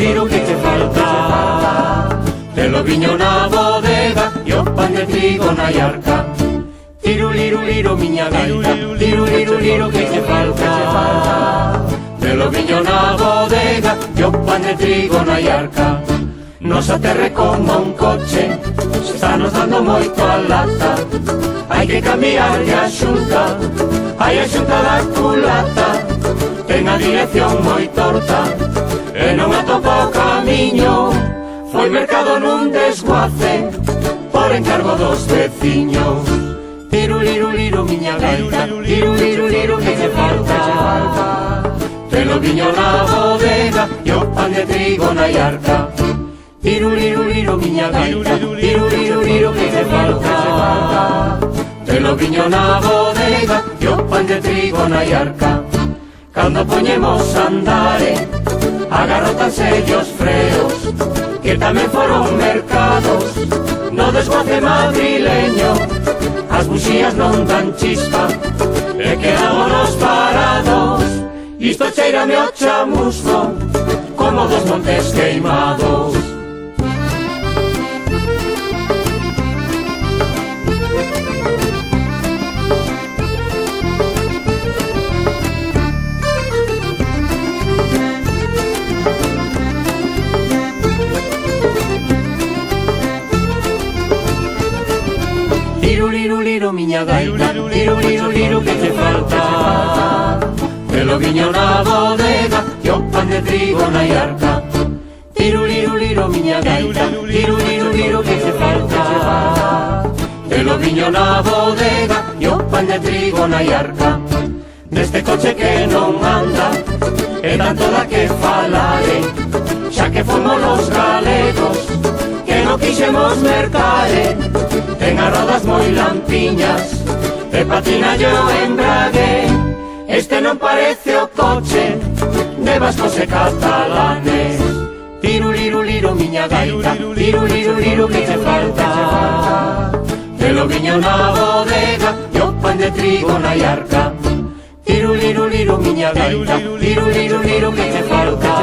liru que te falta. Telo viño na bodega e o pan de trigo na iarca. Liru liru miña gaita, liru liru que te falta. Telo viño na bodega e o pan de trigo na iarca. Nosa terra é como un coche, está nos dando moito a lata. Hai que cambiarlle a xunta, hai a xunta da culata. Ten a dirección moi torta e non atopa o camiño. Foi mercado nun desguace por encargo dos veciños. Liru liru miña gaita, liru liru que te falta. Telo viño na bodega e o pan de trigo na iarca. Liru liru miña gaita, liru liru que te falta. Telo viño na bodega e o pan de trigo na iarca. Cando poñemos a andare, agarrotanse os freos, que tamén foron mercados no desguace madrileño. As buxías non dan chispa e quedámonos parados. Isto cheirame o chamusco como dos montes queimados. Liru miña gaita, liru liru que te falta. Telo viño na bodega e o pan de trigo na iarca. Liru liru miña gaita, liru liru que te falta. Telo viño na bodega e o pan de trigo na iarca. Neste coche que non anda e tanto da que falare, xa que fomos los galegos que non quixemos mercare. Ten as rodas moi lampiñas e patina yo embrague. Este non parece o coche de vascos e catalanes. Liru liru miña gaita, liru liru que te falta. Telo viño na bodega e o pan de trigo na iarca. Liru liru miña gaita, liru liru que te falta.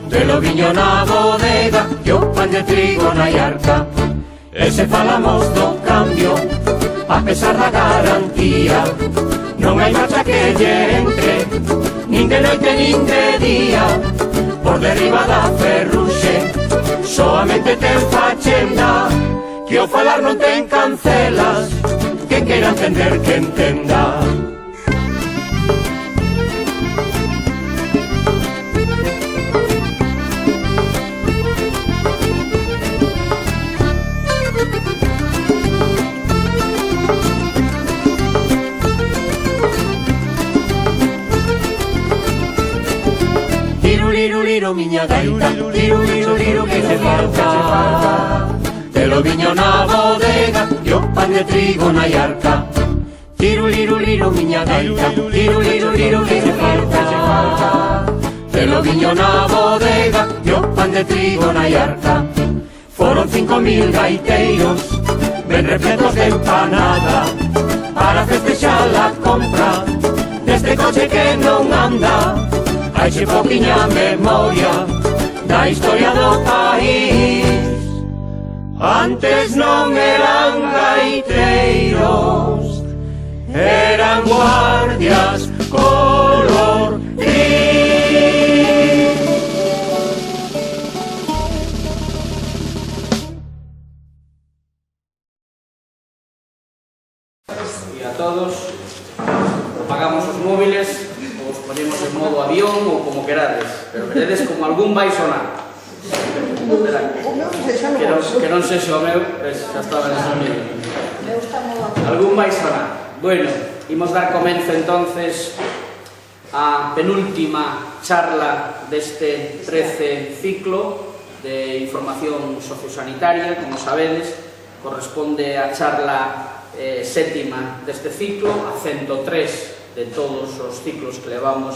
Telo viño na bodega e o pan de trigo na iarca. E se falamos do cambio, a pesar da garantía, non hai marcha que lle entre, nin de noite nin de día. Por derriba da ferruxe, soamente ten fachenda, que o falar non ten cancelas, que queira entender que entenda. Liru miña gaita, liru liru que te falta. Telo viño na bodega e o pan de trigo na iarca. Liru liru miña gaita, liru liru que te falta. Telo viño na bodega e o pan de trigo na iarca. Foron 5.000 gaiteiros ben repletos de empanada para festexar a compra deste coche que non anda. Haixe poquiña memoria da historia do país. Antes non eran gaiteiros, eran guardias color gris. E a todos, apagamos os móviles, os ponemos en modo avión ou como querades, pero veredes como algún vai sonar. Que non sexa o meu, xa estaba nese medio. Algún vai sonar. Bueno, imos dar comenzo entonces a penúltima charla deste 13 ciclo de información sociosanitaria. Como sabedes, corresponde a charla sétima deste ciclo, a 103 de todos os ciclos que levamos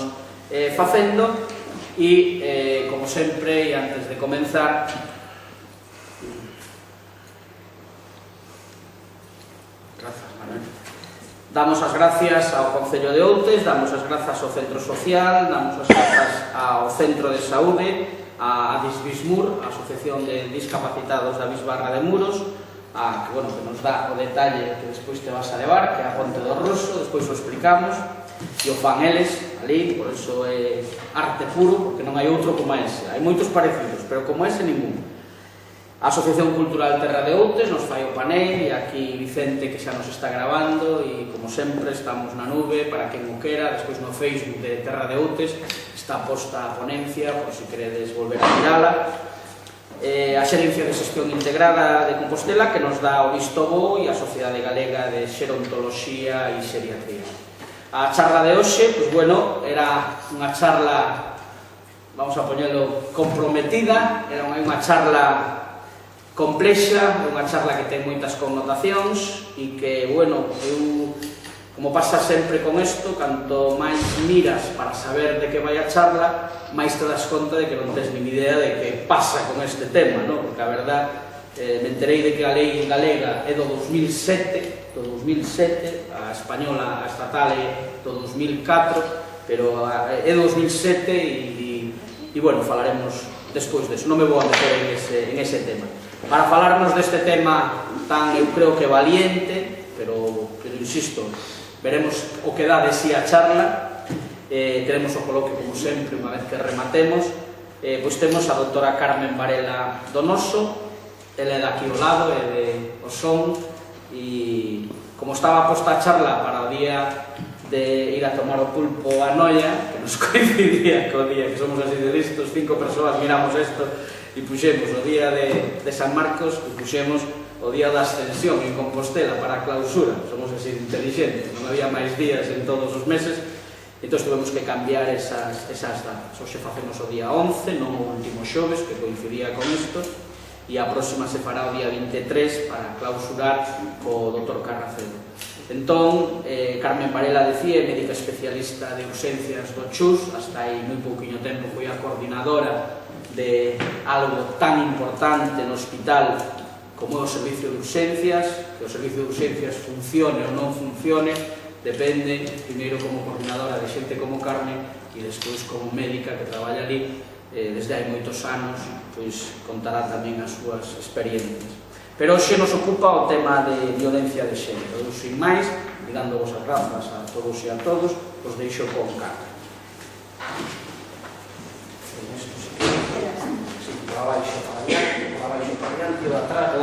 facendo. E, como sempre, e antes de comenzar, damos as gracias ao Concello de Outes, damos as grazas ao Centro Social, damos as grazas ao Centro de Saúde, a Disbismur, a Asociación de Discapacitados da Bisbarra de Muros, que nos dá o detalle que despois te vas a levar, que é a Ponte do Rosso, despois o explicamos, e o fan eles, ali, por iso é arte puro, porque non hai outro como ese. Hai moitos parecidos, pero como ese, ningún. A Asociación Cultural Terra de Outes nos fai o panel, e aquí Vicente, que xa nos está grabando, e como sempre estamos na nube, para quen o quera, despois no Facebook de Terra de Outes está posta a ponencia, por si queredes volver a mirala. A Xerencia de Xestión Integrada de Compostela, que nos dá o visto bo, e a Sociedade Galega de Xerontoloxía e Xeriatría. A charla de hoxe, era unha charla, vamos a poñelo, comprometida, era unha charla complexa, unha charla que ten moitas connotacións e que, eu, como pasa sempre con isto, canto máis miras para saber de que vai a charla, máis te das conta de que non tens nin idea de que pasa con este tema, non? Porque a verdad, me enterei de que a lei galega é do 2007, a española, a estatal é do 2004, pero é do 2007 e falaremos despois deso, non me vou a meter en ese tema. Para falarnos deste tema tan, eu creo que valiente, pero insisto, veremos o que dá de si a charla. Teremos o coloquio, como sempre, unha vez que rematemos. Pois temos a doutora Carmen Varela Donoso, ela é daqui ao lado, é de Osón, e como estaba posta a charla para o día de ir a tomar o pulpo a Noia, que nos coincidía co día que somos así de listos, 5 persoas miramos isto, e puxemos o día de San Marcos, e puxemos o día da Ascensión en Compostela para a clausura. Somos así inteligentes, non había máis días en todos os meses, entón tuvemos que cambiar esas datas. Hoxe facemos o día 11, non o último xoves, que coincidía con isto, e a próxima se fará o día 23 para clausurar co Dr. Carracedo. Entón, Carmen Varela decía, médica especialista de urxencias do CHUS, hasta aí moi pouquiño tempo foi a coordinadora de algo tan importante no hospital como é o servicio de urxencias. Que o servicio de urxencias funcione ou non funcione depende, primeiro como coordinadora de xente como Carmen e despois como médica que traballa ali desde hai moitos anos, pois contará tamén as súas experiencias. Pero hoxe nos ocupa o tema de violencia de xénero. Eu, sin máis, e dándovos as grazas a todos e a todos, os deixo con Carmen. Abaixo para adiante, de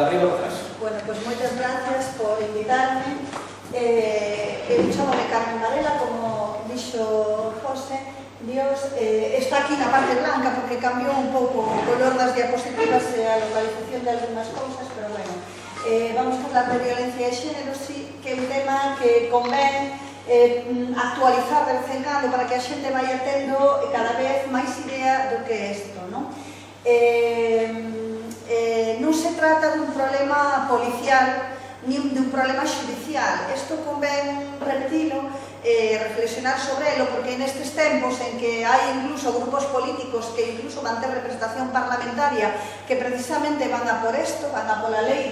arriba para atrás. Bueno, pues moitas gracias por invitarme. Eu chamome Carmen Varela, como dixo José. Dios está aquí na parte blanca porque cambiou un pouco o color das diapositivas e a localización de algunas cousas, pero bueno, vamos a falar de violencia de xénero, sí, que é un tema que convén actualizar de vez en cando para que a xente vai tendo cada vez máis idea do que é isto, non? Non se trata dun problema policial nin dun problema judicial. Isto convén repetilo, reflexionar sobre elo, porque nestes tempos en que hai incluso grupos políticos que incluso van ter representación parlamentaria que precisamente van a por isto, van a pola lei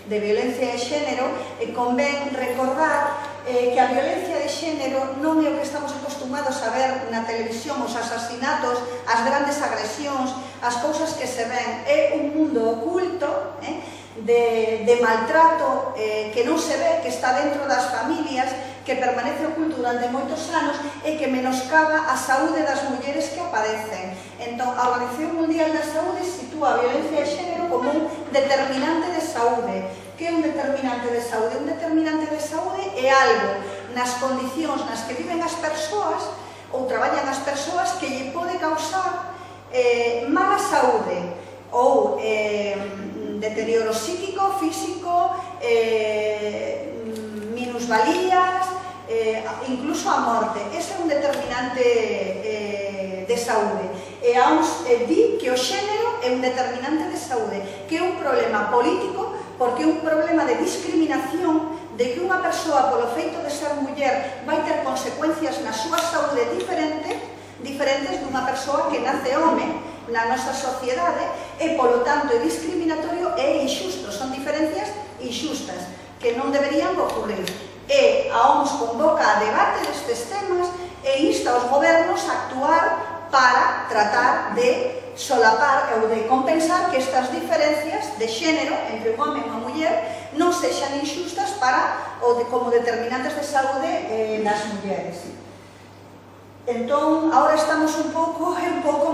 de violencia de xénero, convén recordar que a violencia de xénero non é o que estamos acostumados a ver na televisión, os asasinatos, as grandes agresións, as cousas que se ven. É un mundo oculto, de maltrato que non se ve, que está dentro das familias, que permanece oculto durante moitos anos e que menoscaba a saúde das mulleres que a padecen. Entón, a Organización Mundial da Saúde sitúa a violencia de xénero como un determinante de saúde. Que é un determinante de saúde? Un determinante de saúde é algo nas condicións nas que viven as persoas ou traballan as persoas que lle pode causar mala saúde ou deterioro psíquico, físico, minusvalías, incluso a morte. Ese é un determinante de saúde. E a uns di que o xénero é un determinante de saúde, que é un problema político, porque é un problema de discriminación, de que unha persoa, polo feito de ser muller, vai ter consecuencias na súa saúde diferentes dunha persoa que nace home na nosa sociedade, e polo tanto é discriminatorio e injusto. Son diferencias injustas que non deberían ocurrir. E a OMS convoca a debate destes temas e insta aos gobernos a actuar para tratar de solapar ou de compensar que estas diferencias de xénero entre un home e unha muller non sexan inxustas para como determinantes de saúde nas mulleres. Entón, agora estamos un pouco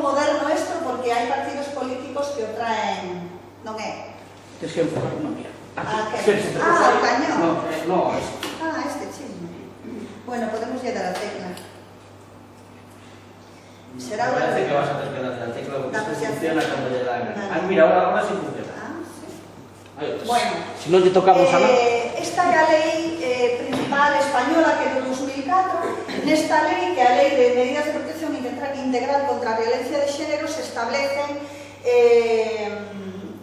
moderno isto porque hai partidos políticos que o traen, non é? Tens que enfocar, non, mira. O cañón. No, este chisme. Bueno, podemos lle dar a tecla. Será Me parece que vas a tener que darle la tecla porque esto funciona cuando le da la gana. Mira, ahora sí funciona. Bueno, si non te tocamos a nada. Esta é a lei principal española que é do 2004. Nesta lei, que é a Lei de Medidas de Protección Integral contra a Violencia de Xénero, se establecen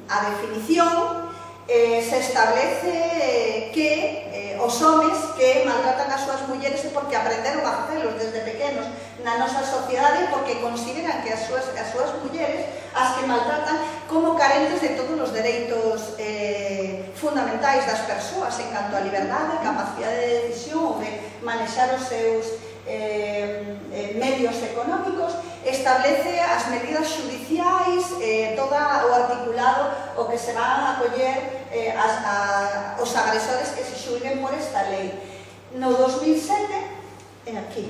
a definición, se establece que os homes que maltratan as súas mulleres é porque aprenderon a facelos desde pequenos na nosa sociedade porque consideran que as súas mulleres, as que maltratan, como carentes de todos os dereitos fundamentais das persoas en canto a liberdade, capacidade de decisión ou de manexar os seus medios económicos, establece as medidas judiciais, todo o articulado o que se van a acoller os agresores que se xulguen por esta lei. No 2007, aquí,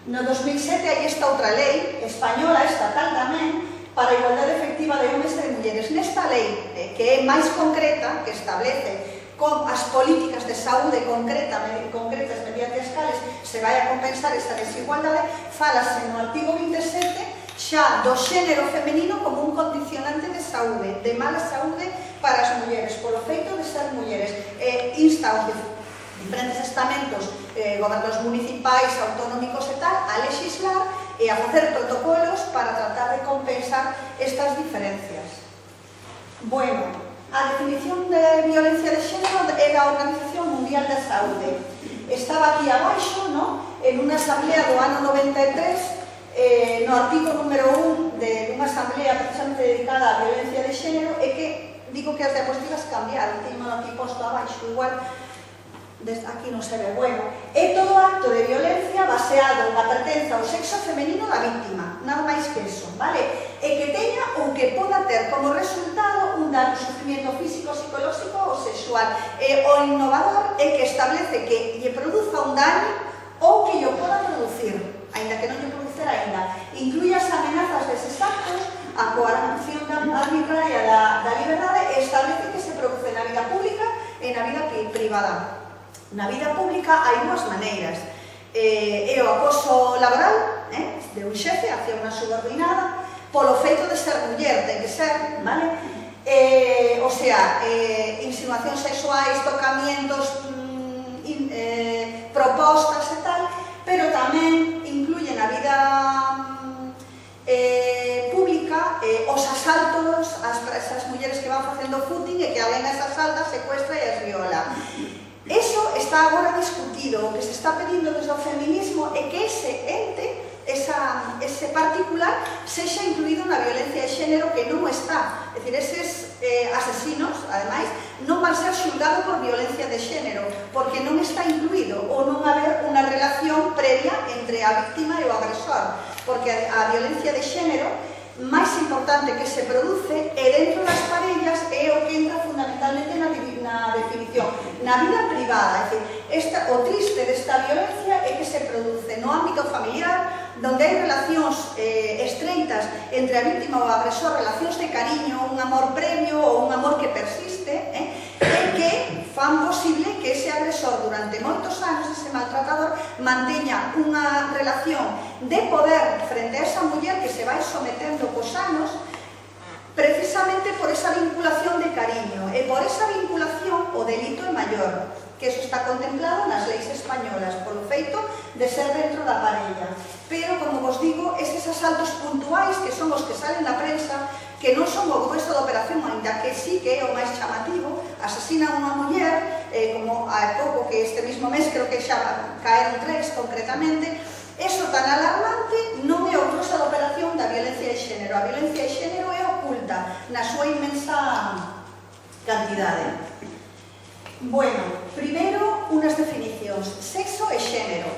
no 2007 hai esta outra lei española, estatal tamén, para a igualdade efectiva de homes e de mulleres. Nesta lei, que é máis concreta, que establece con as políticas de saúde concretas mediante as cales se vai a compensar esta desigualdade, falase no artigo 27 xa do xénero femenino como un condicionante de saúde, de mala saúde para as mulleres, polo feito de ser mulleres. Insta aos diferentes estamentos, gobernos municipais, autonómicos e tal, a legislar e a facer protocolos para tratar de compensar estas diferencias. Bueno, a definición de violencia de xénero é da Organización Mundial da Saúde. Estaba aquí abaixo, en unha asamblea do ano 93, no artigo número 1 de unha asamblea precisamente dedicada á violencia de xénero, e que digo que as diapositivas cambiaron, teño aquí posto abaixo, igual desde aquí non se ve. Bueno, é todo acto de violencia baseado na pertenza ao sexo femenino da víctima, nada máis que eso, vale? E que teña ou que poda ter como resultado un dano, sufrimiento físico, psicolóxico ou sexual. O innovador é que establece que lle produza un dano ou que lle poda producir, ainda que non lle producer ainda. Incluye as amenazas deses actos, a coacción arbitraria da liberdade, e establece que se produce na vida pública e na vida privada. Na vida pública hai dúas maneiras. É o acoso laboral, de un xefe hacia unha subordinada, polo feito de ser muller, ten que ser, vale? O sea, insinuacións sexuais, tocamientos, propostas e tal, pero tamén incluye na vida pública os asaltos ás esas mulleres que van facendo footing e que alguén as asalta, secuestra e as viola. Eso está agora discutido. O que se está pedindo desde o feminismo é que ese ente, ese particular, sexa incluído na violencia de xénero, que non está. É dicir, eses asesinos, ademais, non van ser xulgados por violencia de xénero, porque non está incluído, ou non haber unha relación previa entre a víctima e o agresor, porque a violencia de xénero máis importante que se produce é dentro das parellas, é o que entra fundamentalmente na definición. Na vida privada, é dicir, o triste desta violencia é que se produce no ámbito familiar, donde hai relacións estreitas entre a víctima e o agresor, relacións de cariño, un amor previo ou un amor que persiste, e que fan posible que ese agresor durante moitos anos, ese maltratador, manteña unha relación de poder frente a esa muller que se vai sometendo cos anos, precisamente por esa vinculación de cariño, e por esa vinculación o delito é maior, que eso está contemplado nas leis españolas, polo feito de ser dentro da parella. Pero, como vos digo, eses asaltos puntuais, que son os que salen na prensa, que non son o grueso da operación, ainda que sí que é o máis chamativo, asesinan unha muller, como a pouco que este mismo mes, creo que xa caeron 3 concretamente. Eso tan alarmante non é o grosso da operación da violencia de xénero. A violencia de xénero é oculta na súa inmensa cantidade. Bueno, primeiro, unhas definicións. Sexo e xénero.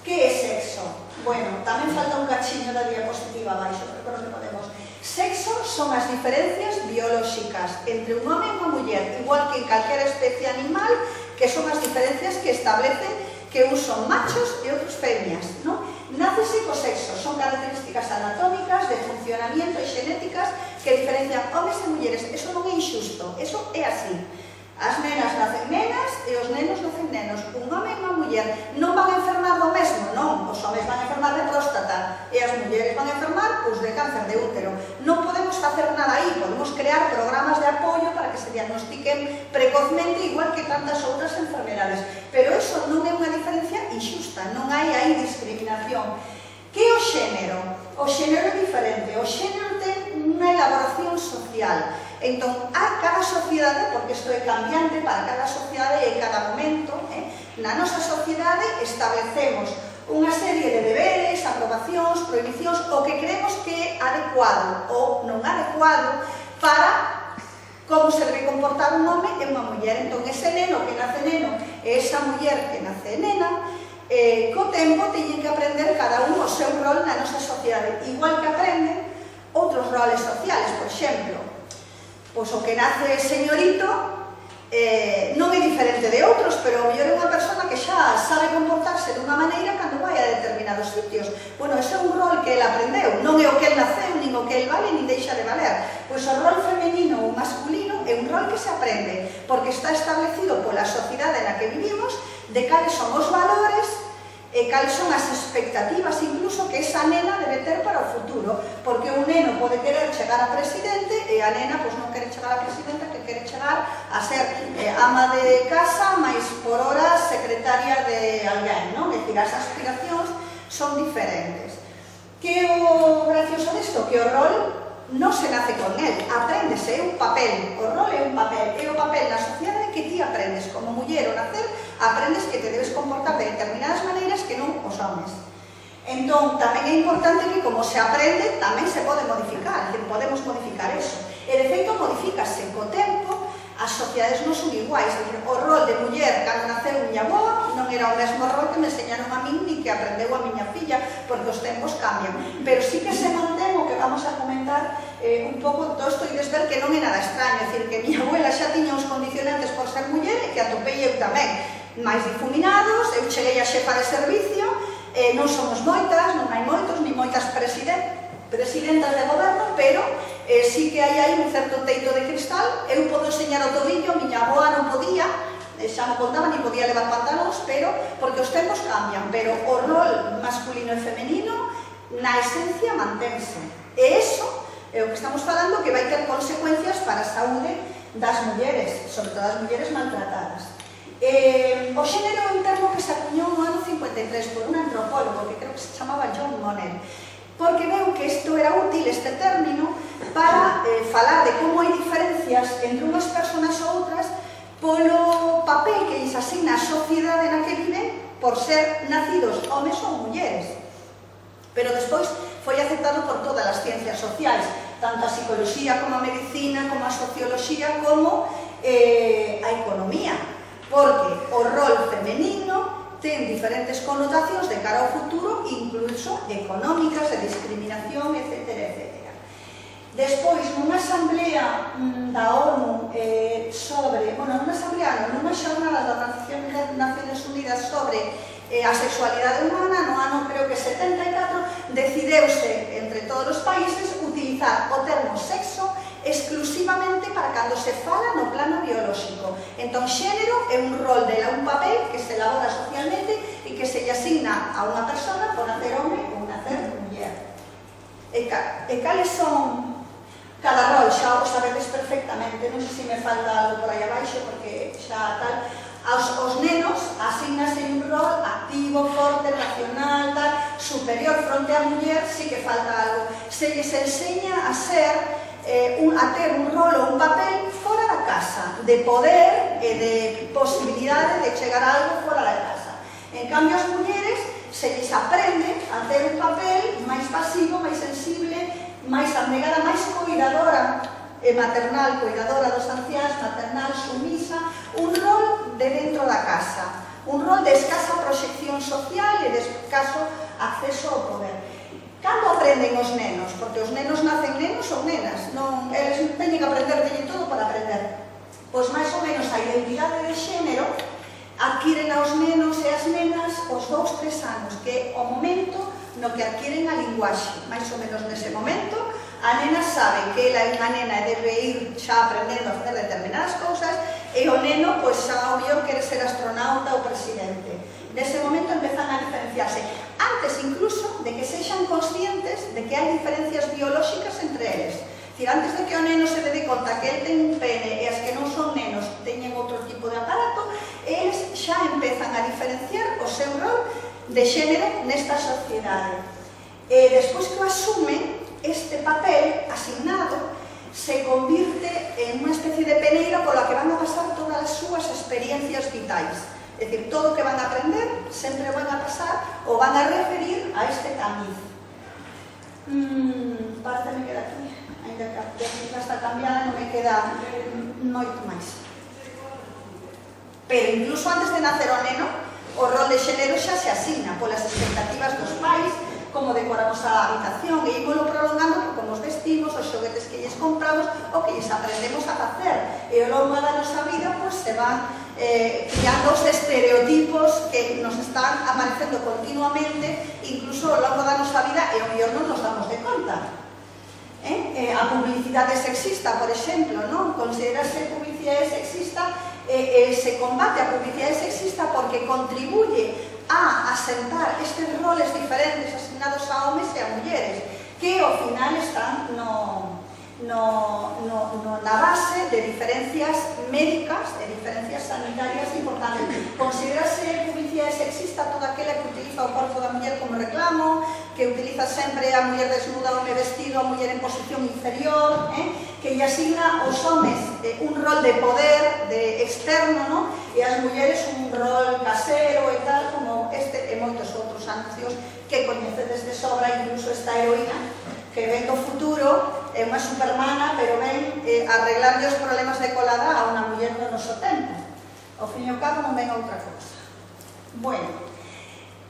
Que é sexo? Bueno, tamén falta un cachiño da diapositiva abaixo, pero creo que podemos. Sexo son as diferencias biolóxicas entre un home e unha muller, igual que en calquera especie animal, que son as diferencias que establecen que uns son machos e outros femias, non? Nácese co sexo, son características anatómicas, de funcionamiento e xenéticas que diferencian homes e mulleres. Eso non é injusto, eso é así. As nenas nacen nenas e os nenos nacen nenos. Un home e unha muller non van a enfermar do mesmo, non. Os homes van a enfermar de próstata e as mulleres van a enfermar de cáncer de útero. Non podemos facer nada aí, podemos crear programas de apoio para que se diagnostiquen precozmente igual que tantas outras enfermedades. Pero eso non é unha diferencia injusta, non hai aí discriminación. Que é o xénero? O xénero é diferente. O xénero ten unha elaboración social. Entón, a cada sociedade, porque isto é cambiante para cada sociedade e cada momento, na nosa sociedade establecemos unha serie de deberes, aprobacións, prohibicións, o que creemos que é adecuado ou non adecuado para como se debe comportar un home e unha muller. Entón, ese neno que nace neno e esa muller que nace nena, co tempo teñen que aprender cada un o seu rol na nosa sociedade, igual que aprenden outros roles sociales. Por exemplo, pois o que nace señorito non é diferente de outros, pero o mellor é unha persona que xa sabe comportarse dunha maneira cando vai a determinados sitios. Bueno, ese é un rol que ele aprendeu, non é o que ele naceu, nin o que ele vale, nin deixa de valer. Pois o rol femenino ou masculino é un rol que se aprende, porque está establecido pola sociedade na que vivimos, de cales son os valores e cales son as expectativas incluso que esa nena debe ter para o futuro, porque un neno pode querer chegar a presidente e a nena pois non quere chegar a presidenta, que quere chegar a ser ama de casa, máis por horas secretaria de alguén, non? É dicir, as aspiracións son diferentes. Que é o gracioso disto? Que o rol non se nace con él, apréndese, é un papel, o rol é un papel, é o papel na sociedade que ti aprendes. Como muller, ao nacer, aprendes que te debes comportar de determinadas maneiras que non os homes. Entón, tamén é importante que como se aprende, tamén se pode modificar, que podemos modificar eso. E de feito, modifícase co tempo, as sociedades non son iguais. O rol de muller, cando naceu miña avoa, non era o mesmo rol que me enseñaron a min ni que aprendeu a miña filla, porque os tempos cambian. Pero sí que se mantén o que vamos a comentar un pouco todo isto, e ver que non é nada extraño. É dicir, que miña abuela xa tiña uns condicionantes por ser muller e que atopei eu tamén. Mais difuminados, eu cheguei a xefa de servicio, non somos moitas, non hai moitos, ni moitas presidentas de goberno, pero sí que hai aí un certo teito de cristal. Eu podo enseñar o tobillo, miña avoa non podía, xa me contaba, ni podía levar pantalóns, pero porque os tempos cambian, pero o rol masculino e femenino na esencia mantense. E iso é o que estamos falando, que vai ter consecuencias para a saúde das mulleres, sobre todo as mulleres maltratadas. O xénero é un termo que se acuñou no ano 53 por un antropólogo que creo que se chamaba John Monell, porque veu que isto era útil, este término, para falar de como hai diferencias entre unhas persoas ou outras polo papel que lles asigna a sociedade na que viven por ser nacidos homes ou mulleres. Pero despois foi aceptado por todas as ciencias sociais, tanto a psicología como a medicina, como a socioloxía, como a economía, porque o rol femenino ten diferentes connotacións de cara ao futuro, incluso económicas, de discriminación, etc. Despois, nunha asamblea da ONU nunha xornada das Nacións Unidas sobre a sexualidade humana, no ano creo que 74, decideuse entre todos os países utilizar o termo sexo exclusivamente para cando se fala no plano biolóxico. Entón, xénero é un rol un papel que se elabora socialmente e que se lle asigna a unha persona por nacer home ou nacer muller. E cales son cada rol? Xa o sabedes perfectamente, non sei se me falta algo por aí abaixo, porque xa tal. Aos nenos asignase un rol activo, forte, racional, tal, superior fronte á muller, sí que falta algo. Se lles enseña a ser a ter un rol ou un papel fora da casa, de poder e de posibilidade de chegar a algo fora da casa. En cambio, as mulleres se lles aprende a ter un papel máis pasivo, máis sensible, máis abnegada, máis cuidadora e maternal, cuidadora dos anciáns, maternal, sumisa, un rol de dentro da casa. un rol de escasa proxección social e de escaso acceso ao poder. Cando aprenden os nenos? Porque os nenos nacen nenos ou nenas, eles teñen que aprender, teñen todo para aprender. Pois máis ou menos a identidade de xénero adquiren aos nenos e as nenas os 2-3 anos, que é o momento no que adquiren a linguaxe. Mais ou menos nese momento, a nena sabe que ela é unha nena e debe ir xa aprendendo a facer determinadas cousas, e o neno, pois xa o mellor quere ser astronauta ou presidente. Nese momento empezan a diferenciarse, antes incluso de que sexan conscientes de que hai diferencias biolóxicas entre eles. Antes de que o neno se dé conta que ele ten un pene e as que non son nenos teñen outro tipo de aparato, eles xa empezan a diferenciar o seu rol de xénero nesta sociedade. E despois que o asumen, este papel asignado se convirte en unha especie de peneira pola que van a pasar todas as súas experiencias vitais. É dicir, todo o que van a aprender sempre van a pasar ou van a referir a este tamiz. Parte me queda aquí. Ainda que a está cambiada, non me queda moito máis. Pero incluso antes de nacer o neno, o rol de xénero xa se asigna polas expectativas dos pais, como decoramos a habitación, e ímolo prolongando como os vestimos, os xoguetes que lles compramos, o que lles aprendemos a facer. E ao longo da nosa vida, se van criando os estereotipos que nos están aparecendo continuamente, incluso ao longo da nosa vida, e ao mellor non nos damos de conta. A publicidade sexista, por exemplo, considerarse publicidade sexista, se combate a publicidade sexista porque contribuye a asentar estes roles diferentes asignados a homes e a mulleres, que ao final están na base de diferencias médicas, de diferencias sanitarias importantes. Considerarse publicidade sexista toda aquela que utiliza o corpo da muller como reclamo, que utiliza sempre a muller desnuda, home vestido, a muller en posición inferior, que lle asigna aos homes un rol de poder externo, e as mulleres un rol casero e tal, como este e moitos outros anuncios que coñecedes de sobra, incluso esta heroína que ven do futuro, é unha supermana, pero ven arreglarlle os problemas de colada a unha muller do noso tempo. Ao fin e ao cabo non ven outra cousa. Bueno,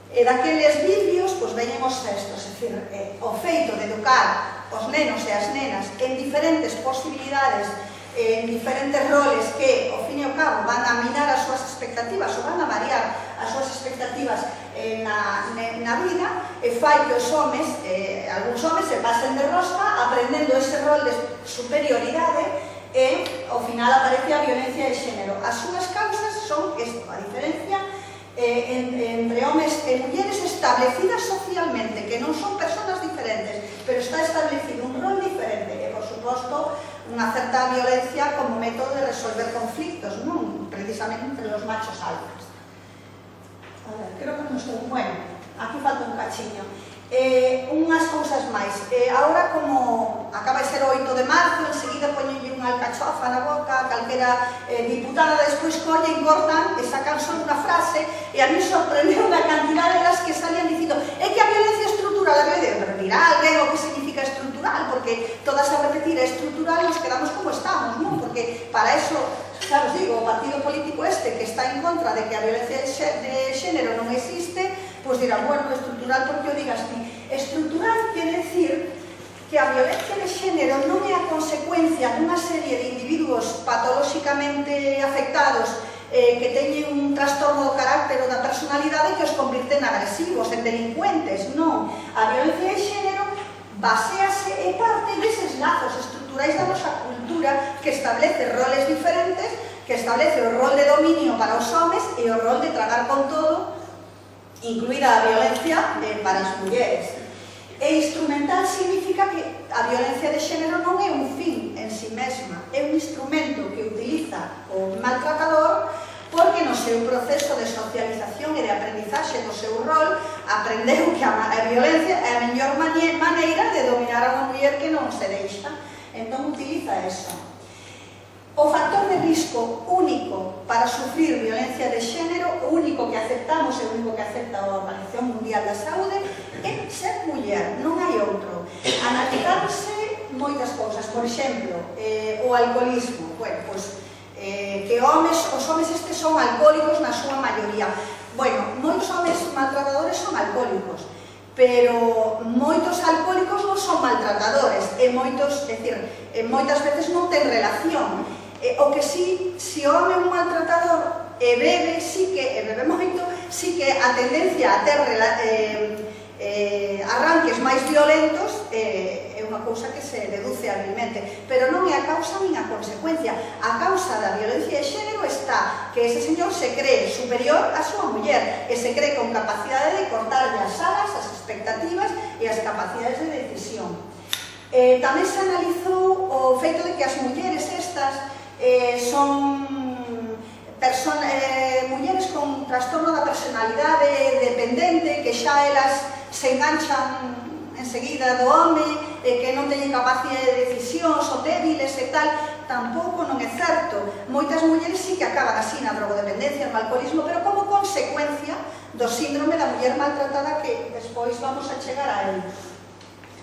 daqueles vídeos, veñen os textos, é dicir, o feito de educar os nenos e as nenas en diferentes posibilidades, en diferentes roles que, ao fin e ao cabo, van a minar as súas expectativas ou van a variar as súas expectativas na vida, fai que os homes, algúns homes, se pasen de rosca aprendendo ese rol de superioridade e, ao final, aparece a violencia de xénero. As súas causas son isto, a diferencia entre homes e mulleres establecidas socialmente, que non son persoas diferentes, pero está establecido un rol diferente e, por suposto, unha certa violencia como método de resolver conflictos, non precisamente entre os machos alfas. A ver, creo que non estou... Bueno, aquí falta un cachiño. Unhas cousas máis. Agora, como acaba de ser o 8 de marzo, enseguida poñenlle unha alcachofa na boca, calquera diputada despois collen, cortan e sacan só unha frase, e a mí sorprendeu a cantidade das que salían dicindo é que a violencia estrutural, pero dirá alguén o que significa estrutural, porque todas a repetir estrutural nos quedamos como estamos, non? Porque para eso, xa os digo, o partido político este que está en contra de que a violencia de xénero non existe, pois dirán, bueno, estrutural porque o digas ti. Estrutural quere decir que a violencia de xénero non é a consecuencia dunha serie de individuos patolóxicamente afectados que teñen un trastorno do carácter ou da personalidade que os convirten agresivos, en delincuentes, non. A violencia de xénero basease e parte deses lazos estruturais da nosa cultura que establece roles diferentes, que establece o rol de dominio para os homes e o rol de tragar con todo, incluída a violencia para as mulleres. E instrumental significa que a violencia de xénero non é un fin en si mesma, é un instrumento que utiliza o maltratador porque no seu proceso de socialización e de aprendizaxe do seu rol aprendeu que a violencia é a mellor maneira de dominar a unha muller que non se deixa. Entón utiliza eso. O factor de risco único para sufrir violencia de xénero, o único que aceptamos e o único que acepta a Organización Mundial da Saúde, é ser muller, non hai outro. Analizarse moitas cousas, por exemplo, o alcoholismo. Bueno, pois, que os homes homes estes son alcohólicos na súa maioría. Bueno, moitos homes maltratadores son alcohólicos, pero moitos alcohólicos non son maltratadores, e moitos, é dicir, moitas veces non ten relación. O que si o home é un maltratador e bebe, e bebe moito, sí que a tendencia a ter arranques máis violentos é unha cousa que se deduce habilmente, pero non é a causa nin a consecuencia. A causa da violencia de xénero está que ese señor se cree superior a súa muller e se cree con capacidade de cortarlle as alas, as expectativas e as capacidades de decisión. Tamén se analizou o feito de que as mulleres estas son mulleres con trastorno da personalidade dependente, que xa elas se enganchan enseguida do home, que non teñen capacidade de decisión, son débiles e tal. Tampouco non é certo. Moitas mulleres sí que acaban así na drogodependencia, no alcoholismo, pero como consecuencia do síndrome da muller maltratada, que despois vamos a chegar a ele.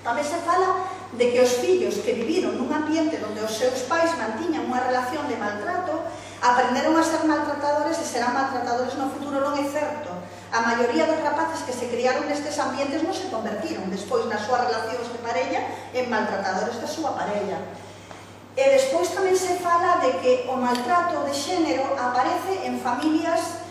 Tamén se fala de que os fillos que viviron nun ambiente onde os seus pais mantiñan unha relación de maltrato aprenderon a ser maltratadores e serán maltratadores no futuro. Non é certo. A maioría dos rapaces que se criaron nestes ambientes non se convertiron despois nas súas relacións de parella en maltratadores da súa parella. E despois tamén se fala de que o maltrato de xénero aparece en familias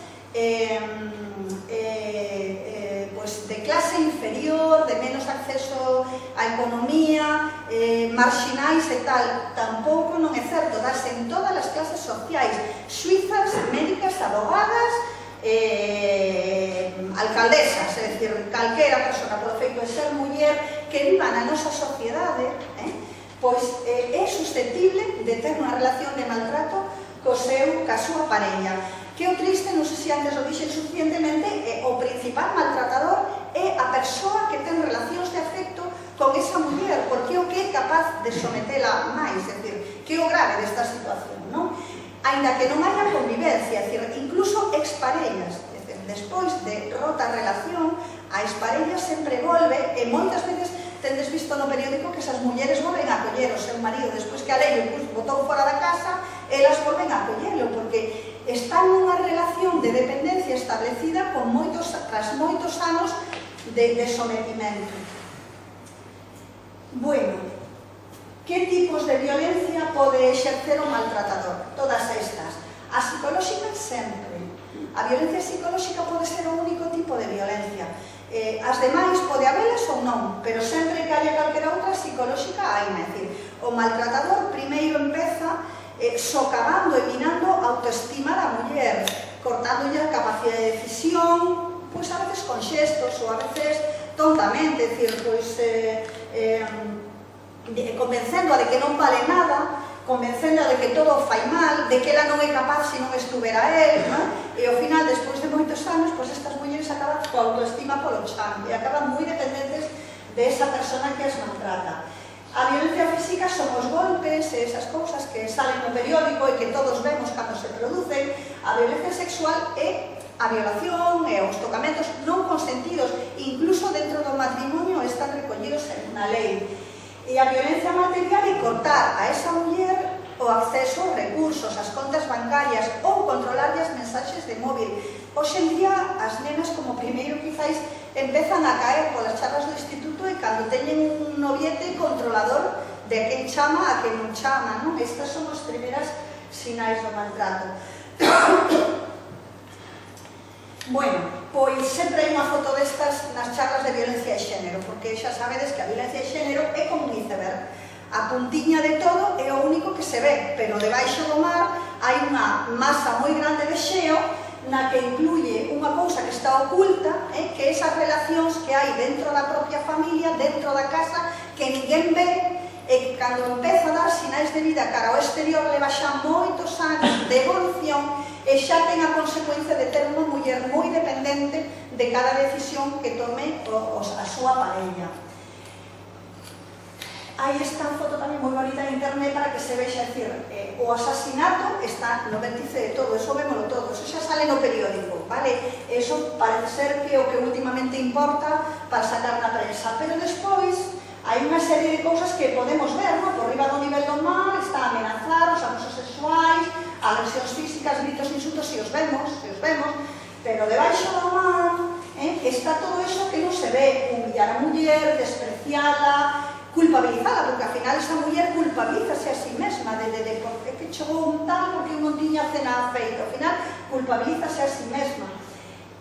de clase inferior, de menos acceso á economía, marxinais e tal. Tampouco non é certo. Dase en todas as clases sociais, suizas, médicas, abogadas, alcaldesas, é dicir, calquera persona polo feito de ser muller que viva na nosa sociedade, pois é susceptible de ter unha relación de maltrato ca súa parella. Que o triste, non sei se antes o dixen suficientemente, o principal maltratador é a persoa que ten relacións de afecto con esa muller, porque é o que é capaz de sometela máis, é dicir, que é o grave desta situación, non? Ainda que non haya convivencia, é dicir, incluso exparellas, é dicir, despois de rota a relación, a exparella sempre volve, e moitas veces tendes visto no periódico que esas mulleres volven a acoller o seu marido, despois que a lei o botou fora da casa, elas volven a acollelo, porque están nunha relación de dependencia establecida tras moitos anos de sometimento. Bueno, que tipos de violencia pode exercer o maltratador? Todas estas. A psicolóxica sempre. A violencia psicolóxica pode ser o único tipo de violencia. As demais pode habelas ou non, pero sempre que haya calquera outra psicolóxica hai, é dicir, o maltratador primeiro empeza socavando e minando a autoestima da muller, cortándolle a capacidade de decisión, pois a veces con xestos ou a veces tontamente, é dicir, pois convencendo de que non vale nada, convencendo de que todo fai mal, de que ela non é capaz se non estuvera él, e ao final, despois de moitos anos, pois estas mulleres acaban coa autoestima polo chan e acaban moi dependentes de esa persona que as maltrata. A violencia física son os golpes e esas cousas que salen no periódico e que todos vemos cando se producen. A violencia sexual é a violación e os tocamentos non consentidos, incluso dentro do matrimonio están recollidos en unha lei. E a violencia material é cortar a esa muller o acceso aos recursos, as contas bancarias ou controlarlle as mensaxes de móvil. Hoxe en día, as nenas como primeiro quizáis empezan a caer polas charlas do instituto e cando teñen un noviete controlador de a quen chama a quen non chama, non? Estas son as primeiras sinais do maltrato. Bueno, pois sempre hai unha foto destas nas charlas de violencia de xénero, porque xa sabedes que a violencia de xénero é como un iceberg. A puntiña de todo é o único que se ve, pero debaixo do mar hai unha masa moi grande de xeo na que incluye unha cousa que está oculta, que esas relacións que hai dentro da propia familia, dentro da casa, que ninguén ve, e que cando empeza a dar sinais de vida cara ao exterior leva xa moitos anos de evolución e xa ten a consecuencia de ter unha muller moi dependente de cada decisión que tome a súa parella. Aí está a foto tamén moi bonita en internet para que se vexa, decir, o asasinato está no vértice de todo, eso vémolo todo, eso xa sale no periódico, vale? Eso parece ser que é o que últimamente importa para sacar na prensa, pero despois hai unha serie de cousas que podemos ver, non? Por riba do nivel do mar está a amenazar os abusos sexuais, agresións físicas, gritos, insultos, se os vemos, pero debaixo da man está todo eso que non se ve, humillar a muller, despreciala, culpabilizada, porque ao final esa muller culpabilízase a si mesma de por que chegou un tal porque non tiña cena feita, ao final culpabilízase a si mesma,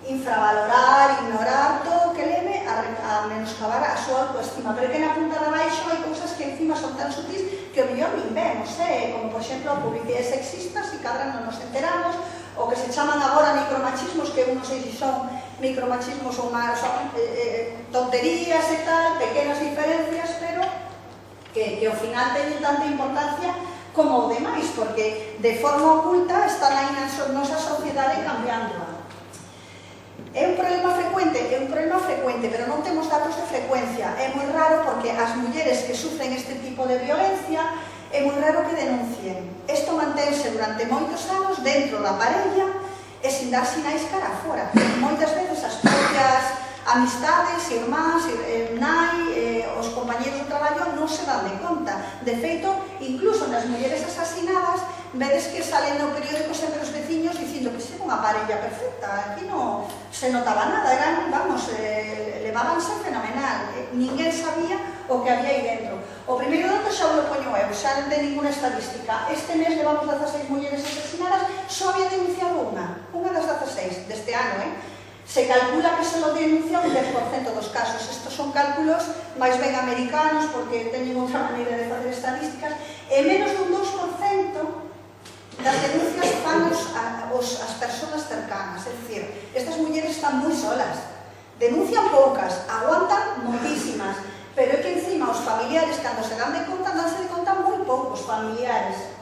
infravalorar, ignorar, todo o que leve a menoscabar a súa autoestima, pero que na punta de baixo hai cousas que encima son tan sutis que o mellor nin vemos, como por exemplo a publicidade sexista, si cadra non nos enteramos, o que se chaman agora micromachismos, que non sei se son micromachismos ou máis tonterías e tal, pequenas diferencias, pero que ao final teñen tanta importancia como o demais, porque de forma oculta están aí na nosa sociedade cambiándoa. É un problema frecuente, pero non temos datos de frecuencia. É moi raro porque as mulleres que sufren este tipo de violencia é moi raro que denuncien. Isto mantense durante moitos anos dentro da parella e sin dar sinais cara fora. Moitas veces as propias amistades, irmáns, nai, os compañeros do traballo non se dan de conta. De feito, incluso nas mulleres asasinadas, vedes que salen no periódico sempre os veciños dicindo que era unha parella perfecta, aquí non se notaba nada, eran, vamos, levábanse fenomenal, ninguén sabía o que había aí dentro. O primeiro dato xa o poño eu, xa non ten ninguna estadística. Este mes levamos 16 mulleres asasinadas, só había denunciado unha das 16 deste ano, Se calcula que se lo denuncia un 10% dos casos. Estos son cálculos máis ben americanos, porque teñen outra maneira de facer estadísticas, e menos dun 2% das denuncias fan as persoas cercanas. É dicir, estas mulleres están moi solas, denuncian poucas, aguantan moitísimas, pero é que encima os familiares, cando se dan de conta, danse de conta moi poucos familiares.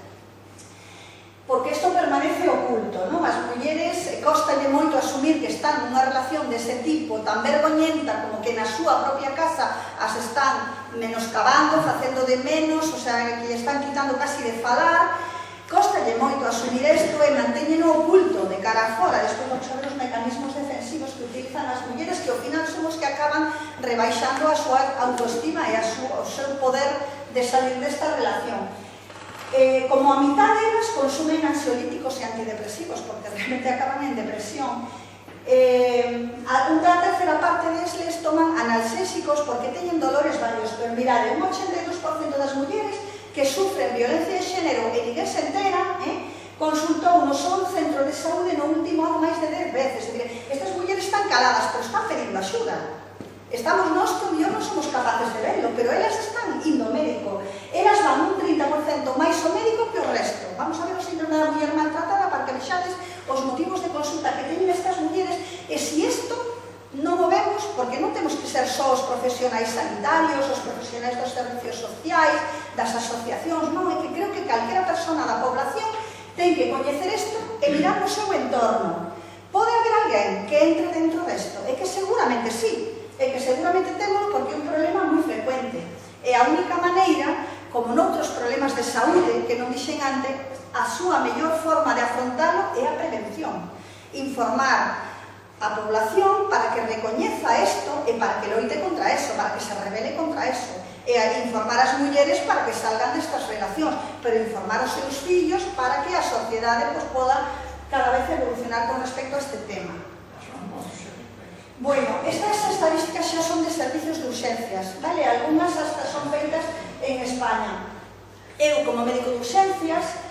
Porque isto permanece oculto, non? As mulleres costalle moito asumir que están nunha relación dese tipo tan vergoñenta como que na súa propia casa as están menoscabando, facendo de menos, o sea, que están quitando casi de falar. Costalle moito asumir isto e mantéñeno oculto de cara a fora. Despois vamos a ver os mecanismos defensivos que utilizan as mulleres, que ao final son os que acaban rebaixando a súa autoestima e o seu poder de salir desta relación. Como a mitad delas consumen ansiolíticos e antidepresivos, porque realmente acaban en depresión. Unha terceira parte deles toman analxésicos porque teñen dolores varios, pero mirade, un 82% das mulleres que sufren violencia de xénero e ninguén se entera, consultou no seu centro de saúde no último ano máis de 10 veces. Estas mulleres están caladas, pero están pedindo axuda. Estamos nós que non somos capaces de verlo, pero elas están indo ao médico. Elas van un 30% máis ao médico que o resto. Vamos a ver o síndrome da muller maltratada para que vexades os motivos de consulta que teñen estas mulleres, e se isto non o vemos, porque non temos que ser só os profesionais sanitarios, os profesionais dos servicios sociais, das asociacións, non, é que creo que calquera persona da población ten que coñecer isto e mirar no seu entorno. Pode haber alguén que entre dentro disto? É que seguramente sí. É que seguramente temos, porque é un problema moi frecuente. E a única maneira, como noutros problemas de saúde que non dixen antes, a súa mellor forma de afrontalo é a prevención. Informar a población para que recoñeza isto e para que loite contra eso, para que se rebele contra eso. E informar as mulleres para que salgan destas relacións, pero informar os seus fillos para que a sociedade poda cada vez evolucionar con respecto a este tema. Bueno, estas estadísticas xa son de servicios de urxencias, vale? Algúnas hasta son feitas en España. Eu, como médico de urxencias,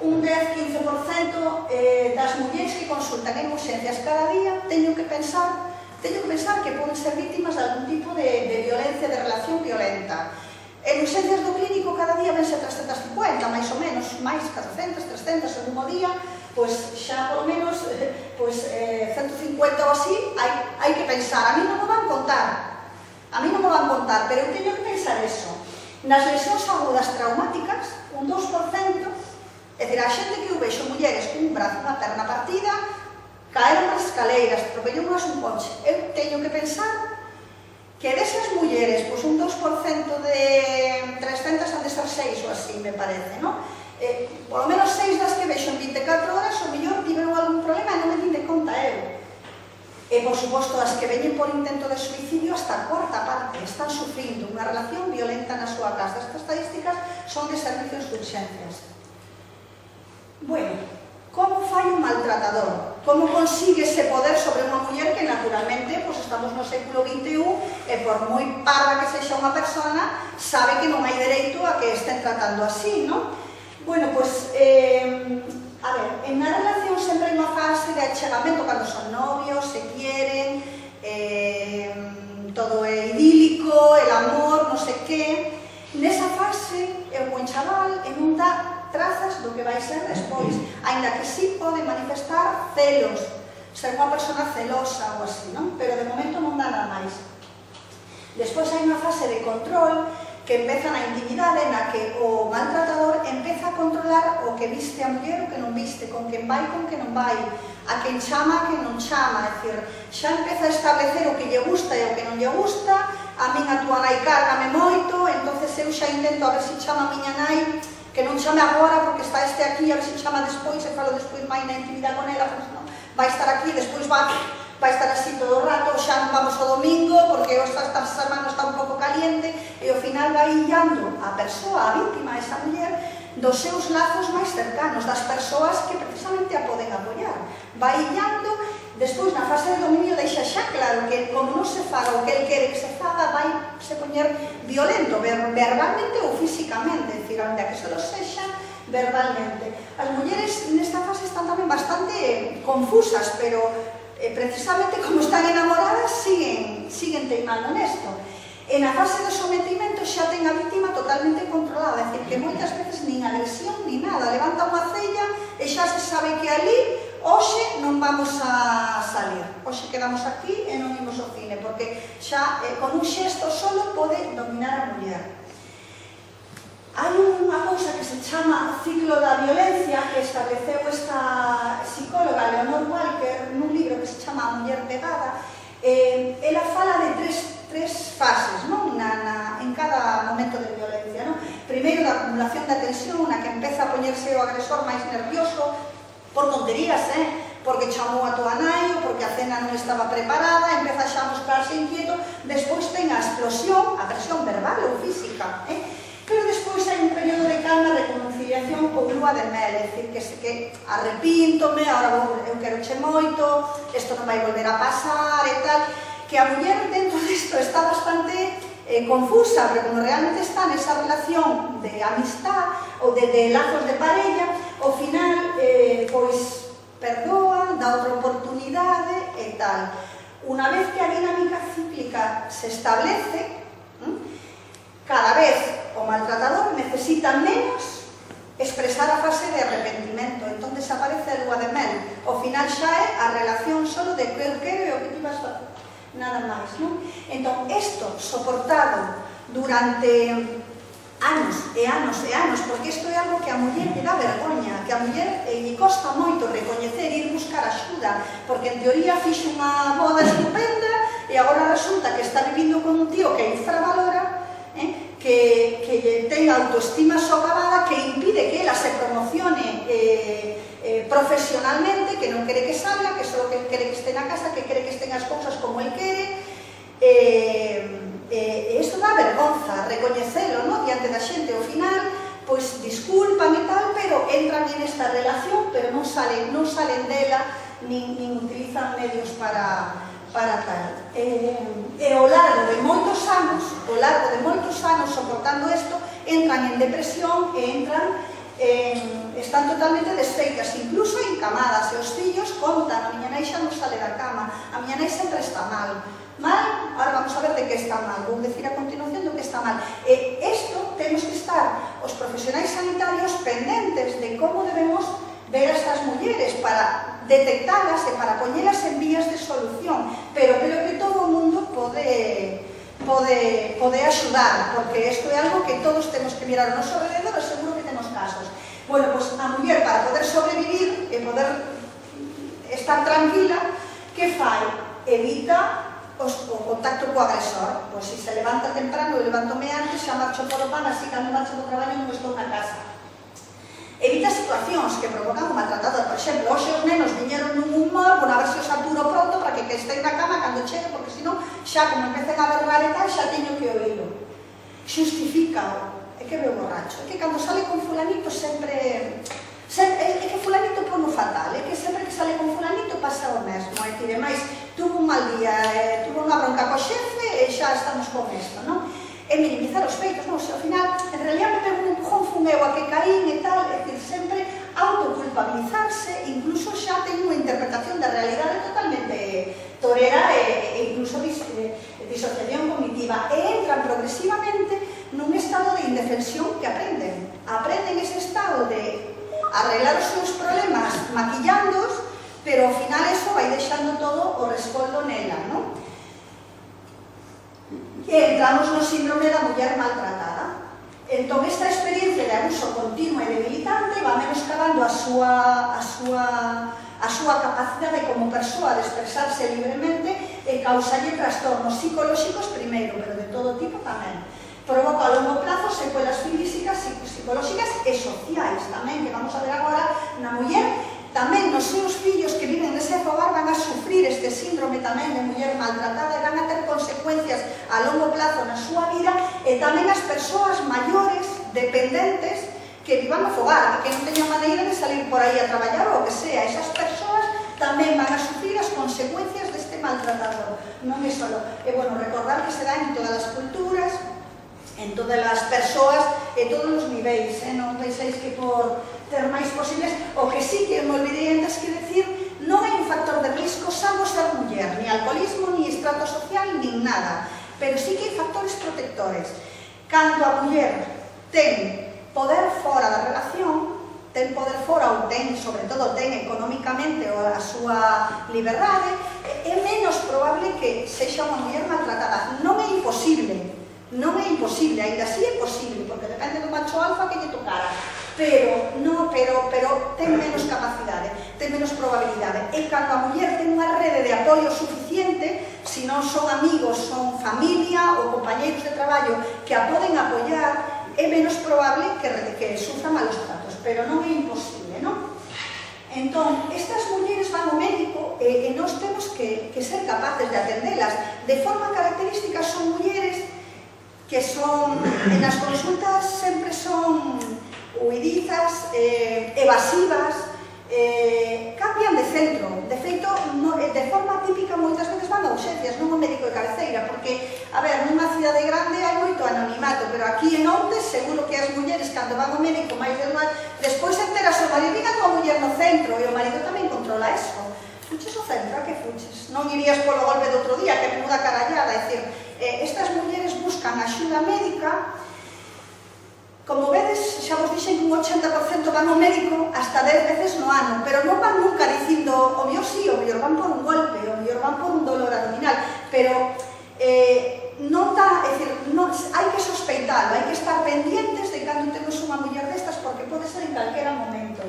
un 10-15% das mulleres que consultan en urxencias cada día teño que pensar que poden ser vítimas de algún tipo de violencia, de relación violenta. En urxencias do clínico cada día vense 350, máis ou menos, máis 400, 300 según o día, pois xa por menos 150 ou así, hai que pensar. A mí non me van contar, pero eu teño que pensar eso. Nas lesións agudas traumáticas, un 2%, é dicir, a xente que eu vexo mulleres con un brazo, unha perna partida, caeron nas escaleiras, atropellou un coche. Eu teño que pensar que desas mulleres, pois un 2% de 300 han de ser 6 ou así, me parece, non? Por lo menos 6 das que vexo en 24 horas, o mellor tiveron algún problema e non me din de conta eu. E, por suposto, as que veñen por intento de suicidio, hasta a cuarta parte están sufrindo unha relación violenta na súa casa. Estas estadísticas son de servicios de urxencias. Bueno, maltratador. Como consigue ese poder sobre unha muller que naturalmente estamos no século XXI e por moi parva que sexa unha persona sabe que non hai dereito a que estén tratando así, non? Bueno, pois, a ver, en na relación sempre hai unha fase de achegamento cando son novios, se quieren, todo é idílico, el amor, non sei que. Nesa fase, o buen chaval non dá trazas do que vai ser despois, aínda que sí pode manifestar celos, ser unha persona celosa ou así, non? Pero de momento non dá nada máis. Despois hai unha fase de control que empeza na intimidade na que o maltratador empeza a controlar o que viste a muller, o que non viste, con quen vai, con quen non vai, a quen chama, a quen non chama, é dicir, xa empeza a establecer o que lle gusta e o que non lle gusta, a min a tua nai cárgame moito, entonces eu xa intento a ver se chama a miña nai, que non chame agora porque está este aquí, a ver se chama despois e falo despois máis na intimidade con ela, pois non, vai estar aquí, despois vai estar así todo o rato, xa non vamos o domingo porque esta semana está un pouco caliente e ao final vai illando a persoa, a víctima, esa muller, dos seus lazos máis cercanos, das persoas que precisamente a poden apoiar. Vai illando, despois na fase de dominio deixa xa claro que como non se faga o que el quere que se faga, vai se poñer violento, verbalmente ou físicamente, é dicir, onde que se lo sexa verbalmente. As mulleres nesta fase están tamén bastante confusas, pero precisamente como están enamoradas siguen teimando nesto. E na fase de sometimento xa ten a víctima totalmente controlada, é dicir, que moitas veces nin agresión ni nada, levanta unha cella e xa se sabe que ali hoxe non vamos a salir, hoxe quedamos aquí e non imos ao cine, porque xa con un xesto solo pode dominar a muller. Hai unha cousa que se chama ciclo da violencia que estableceu esta psicóloga Leonor Walker nun libro que se chama A Muller Pegada. Ela fala de tres fases, non? En cada momento de violencia, non? Primeiro, da acumulación da tensión, na que empeza a poñerse o agresor máis nervioso por tonterías, porque chamou a tua nai ou porque a cena non estaba preparada, empeza xa a mostrarse inquieto, despois ten a explosión, a presión verbal ou física, pero despois hai un período de calma, reconciliación ou lúa de mel, é dicir, que arrepíntome, agora eu quero che moito, isto non vai volver a pasar e tal, que a muller dentro disto está bastante confusa, pero como realmente está nesa relación de amistad ou de lazos de parella, ao final, pois, perdoa, dá outra oportunidade e tal. Unha vez que a dinámica cíclica se establece, cada vez o maltratador necesita menos expresar a fase de arrepentimento, entón desaparece a lúa de mel. Ao final xa é a relación solo de que eu quero e o que ti vas facer, nada máis, non? Entón, isto soportado durante anos e anos e anos, porque isto é algo que a muller lle dá vergoña, que a muller lle costa moito recoñecer e ir buscar axuda, porque en teoría fixo unha boda estupenda e agora resulta que está vivindo con un tío que infravalora, que lle ten autoestima socavada, que impide que ela se promocione profesionalmente, que non quere que salga, que só que quere que este na casa, que quere que estén as cousas como el quere, e isto dá vergonza recoñecelo, non? Diante da xente. Ao final, pois disculpan e tal, pero entran en esta relación, pero non salen dela, nin utilizan medios para tal. E ao largo de moitos anos soportando isto, entran en depresión e están totalmente desfeitas, incluso encamadas, e os fillos contan, a miña nai xa non sale da cama, a miña nai sempre está mal, ahora vamos a ver de que está mal, vou decir a continuación do que está mal. E isto temos que estar os profesionais sanitarios pendentes de como debemos ver a estas mulleres para detectalas e para poñelas en vías de solución, pero creo que todo o mundo pode axudar, porque isto é algo que todos temos que mirar ao noso alrededor, e seguro que temos casos. Bueno, pois a muller, para poder sobrevivir e poder estar tranquila, que fai? Evita o contacto co agresor. Pois se se levanta temprano, eu levántome antes, xa marcho polo pan, así cando marcho do traballo non estou na casa. Evita situacións que provocan o maltratador. Por exemplo, hoxe os nenos viñeron nun humor, bueno, a ver se os aturo pronto para que estén na cama cando chegue, porque senón xa como empecen a berrar e tal, xa teño que oírlo. Justifícao. É que veo borracho. É que cando sale con fulanito sempre... É que fulanito pon o fatal. É que sempre que sale ademais tuvo un mal día, tuvo unha bronca co xefe e xa estamos con isto, non? E minimizar os feitos, non? Se ao final, en realidad me pego un empujón, fun eu a que caín e tal, é dicir, sempre autoculpabilizarse, incluso xa ten unha interpretación da realidade totalmente torera e incluso disociación cognitiva, e entran progresivamente nun estado de indefensión que aprenden ese estado de arreglar os seus problemas maquillándoos, pero ao final eso vai deixando todo o rescoldo nela, non? E entramos no síndrome da muller maltratada. Entón, esta experiencia de abuso continuo e debilitante va menoscabando a súa capacidade como persoa de expresarse libremente e causalle trastornos psicolóxicos primeiro, pero de todo tipo tamén. Provoca a longo plazo secuelas físicas, psicolóxicas e sociais tamén, que vamos a ver agora na muller. Tamén nos seus fillos que viven nese fogar van a sufrir este síndrome tamén de muller maltratada e van a ter consecuencias a longo plazo na súa vida, e tamén as persoas maiores, dependentes, que vivan no fogar, que non teñan maneira de salir por aí a traballar ou o que sea. Esas persoas tamén van a sufrir as consecuencias deste maltratador. Non é solo, bueno, recordar que se dá en todas as culturas, en todas as persoas e todos os niveis, non penséis que por ter máis posibles, o que sí que me olvidei antes que decir, non hai un factor de risco salvo ser muller, ni alcoholismo, ni estrato social, ni nada, pero sí que hai factores protectores. Cando a muller ten poder fora da relación, ten poder fora ou ten, sobre todo, ten económicamente a súa liberdade, é menos probable que sexa unha muller maltratada. Non é imposible, ainda así é posible, porque depende do macho alfa que lle tocara, pero ten menos capacidade, ten menos probabilidade. E cando a muller ten unha rede de apoio suficiente, se non son amigos, son familia ou compañeiros de traballo que a poden apoiar, é menos probable que sufra malos tratos, pero non é imposible, non? Entón, estas mulleres van ao médico e nós temos que ser capaces de atendelas. De forma característica son mulleres que son, en as consultas sempre son huidizas, evasivas, cambian de centro. De feito, de forma típica moitas veces van a urxencias, non ao médico de cabeceira, porque, a ver, nunha cidade grande hai moito anonimato, pero aquí en Ontes seguro que as mulleres cando van ao médico máis de unha, despois enteras o marido, diga tua muller no centro, e o marido tamén controla eso. Fuches ao centro, a que fuches? Non irías polo golpe do outro día, que menuda carallada, é dicir, estas mulleres buscan axuda médica. Como vedes, xa vos dixen que un 80% van ao médico hasta 10 veces no ano, pero non van nunca dicindo, o mellor sí, o mellor van por un golpe, o mellor van por un dolor abdominal, pero non dá, é dicir, hai que sospeitalo, hai que estar pendientes de cando temos unha muller destas, porque pode ser en calquera momento,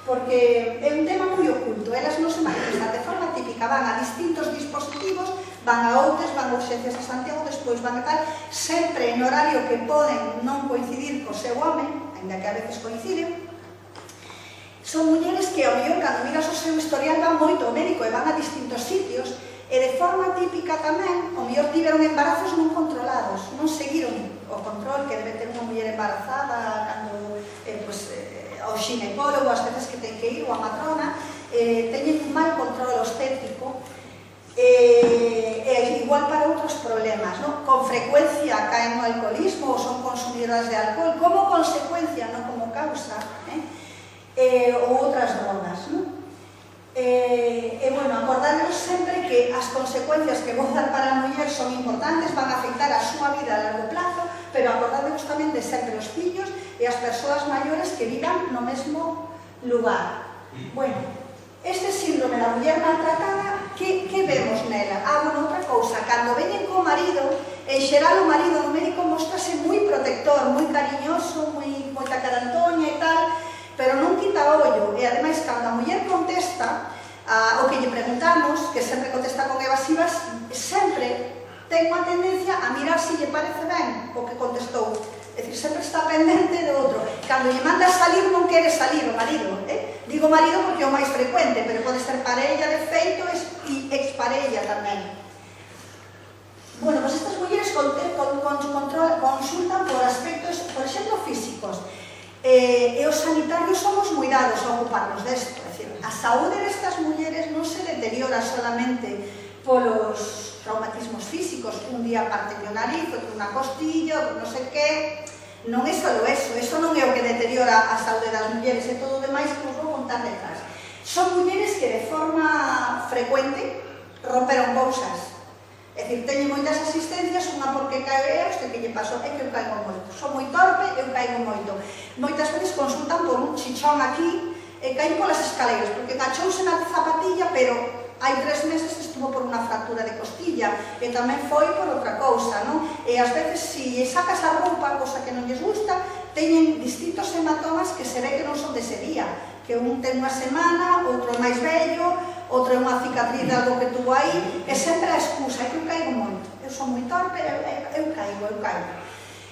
porque é un tema moi oculto, elas non se manifestan de forma típica, van a distintos dispositivos, van a Outes, van a urxencias a Santiago, despois van a tal, sempre en horario que poden non coincidir co seu home, ainda que a veces coinciden. Son mulleres que, ao mellor, cando miras o seu historial, van moito ao médico e van a distintos sitios, e de forma típica tamén, ao mellor tiveron embarazos non controlados, non seguiron o control que debe ter unha muller embarazada cando ao xinecólogo, as veces que ten que ir, ou a matrona, teñen un mal control obstétrico, e igual para outros problemas, non? Con frecuencia caen no alcoholismo ou son consumidoras de alcohol como consecuencia, non como causa, ou outras drogas, non? Bueno, acordarnos sempre que as consecuencias que vou dar para a muller son importantes, van a afectar a súa vida a largo plazo, pero acordarnos tamén de sempre os fillos e as persoas maiores que vivan no mesmo lugar. Bueno, este síndrome da muller maltratada, que vemos nela? Bueno, outra cousa, cando veñen co marido, en xeral o marido no médico mostrase moi protector, moi cariñoso, moita carantoña e tal, pero non quita ollo, e ademais, cando a muller contesta o que lle preguntamos, que sempre contesta con evasivas, sempre ten unha tendencia a mirar se lle parece ben o que contestou. É dicir, sempre está pendente do outro. Cando lle manda salir, non quere salir o marido. Digo marido porque é o máis frecuente, pero pode ser parella de feito e exparella tamén. Bueno, pues estas mulleres consultan por aspectos, por exemplo, físicos. E os sanitarios somos moi dados a ocuparnos desto. É dicir, a saúde destas mulleres non se deteriora solamente polos traumatismos físicos, un día parte o nariz, outro unha costilla, non sei que. Non é só eso non é o que deteriora a saúde das mulleres, é todo o demais que vos vou contar detrás. Son mulleres que de forma frecuente romperon cousas. É dicir, teñen moitas asistencias, unha porque cae, que lle pasou, é que eu caigo moito. Son moi torpe, eu caigo moito. Moitas veces consultan por un chichón aquí, e caen polas escaleiras, porque engachouse na zapatilla, pero hai 3 meses estuvo por unha fractura de costilla, e tamén foi por outra cousa, non? E ás veces, se sacas a roupa, cosa que non lles gusta, teñen distintos hematomas que se ve que non son dese día, que un ten unha semana, outro é máis vello, outro é unha cicatriz de algo que tuvo aí, e sempre a excusa, é que eu caigo moito. Eu son moi torpe, eu caigo.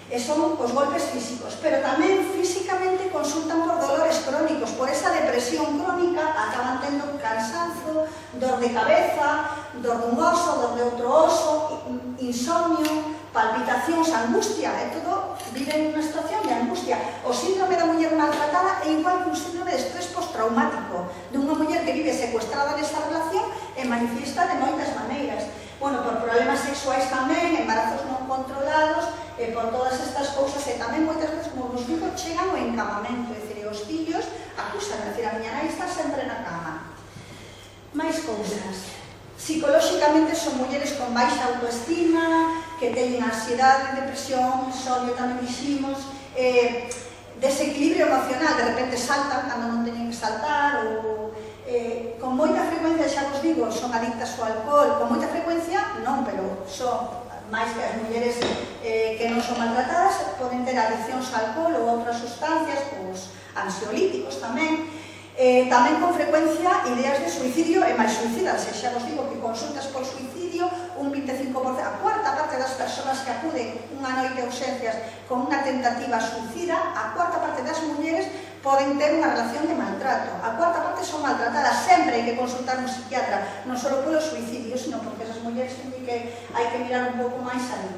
E son os golpes físicos, pero tamén físicamente consultan por dolores crónicos, por esa depresión crónica, acaban tendo cansanzo, dor de cabeza, dor dun oso, dor de outro oso, insomnio, palpitacións, angustia, e todo viven unha situación de angustia. O síndrome da muller maltratada é igual que un síndrome de estrés postraumático, dunha muller que vive secuestrada nesta relación e manifiesta de moitas maneiras. Bueno, por problemas sexuais tamén, embarazos non controlados, e por todas estas cousas, e tamén moitas veces, como vos digo, chegan ao encamamento, é dicir, os fillos acusan, é dicir, a miña nai está sempre na cama. Mais cousas. Psicolóxicamente son mulleres con baixa autoestima, que teñen ansiedade, depresión, insomnio, tamén diximos, desequilibrio emocional, de repente saltan cando non teñen que saltar, ou con moita frecuencia, xa vos digo, son adictas ao alcohol, con moita frecuencia non, pero son máis que as mulleres que non son maltratadas, poden ter adiccións ao alcohol ou outras sustancias, os ansiolíticos tamén. Tamén con frecuencia ideas de suicidio e máis suicidas, xa vos digo que consultas por suicidio, un 25%, a cuarta parte das persoas que acuden unha noite de ausencias con unha tentativa suicida, a cuarta parte das mulleres poden ter unha relación de maltrato, a cuarta parte son maltratadas, sempre hai que consultar un psiquiatra, non só polo suicidio, sino porque esas mulleres que hai que mirar un pouco máis ali.